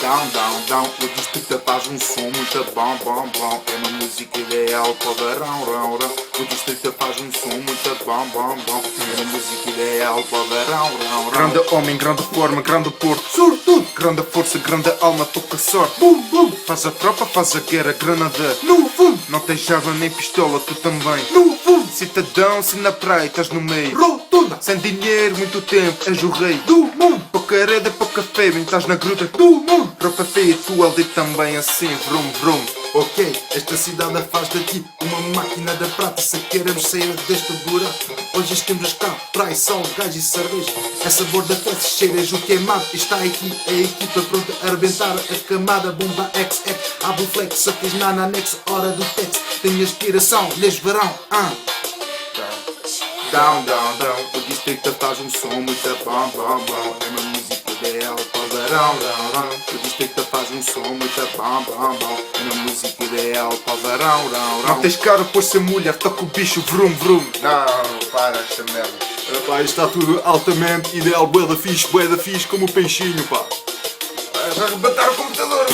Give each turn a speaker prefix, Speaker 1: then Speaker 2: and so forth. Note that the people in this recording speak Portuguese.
Speaker 1: down. O distrito faz um som muito bom. É uma música ideal para o verão, rão. O distrito faz um som muito bom. É uma música ideal para o verão, rão. Grande homem, grande forma, grande porto, surto. Grande força, grande alma, pouca sorte. Bum, bum. Faz a tropa, faz a guerra, granada. No fundo, não tens arma nem pistola, tu também. No fundo, cidadão, se na praia estás no meio. Rotunda, sem dinheiro, muito tempo, és o rei do mundo. Pouca rede, pouca fé, bem estás na gruta do mundo. Roupa feia, tu ali também assim, vrum, vrum. Ok, esta cidade faz daqui uma máquina da prata. Se queremos sair deste buraco, hoje estamos cá, praia, sol, gás e cerveja. É sabor da festa, cheiras o queimado. Está aqui a equipa pronta a arrebentar a camada. Bomba XX, abo flex, sacas na anexa, hora do tex. Tenho aspiração, lês verão, Down. O distrito faz um som muito bom. É uma música ideal para o verão, O distrito faz um som muito bom. É uma música ideal para o verão, Não tens cara por ser mulher, toca o bicho, vrum, vrum.
Speaker 2: Não, para esta merda.
Speaker 3: Pá, isto está tudo altamente ideal, bué da fixe, como o peixinho, pá.
Speaker 2: Vais arrebentar o computador.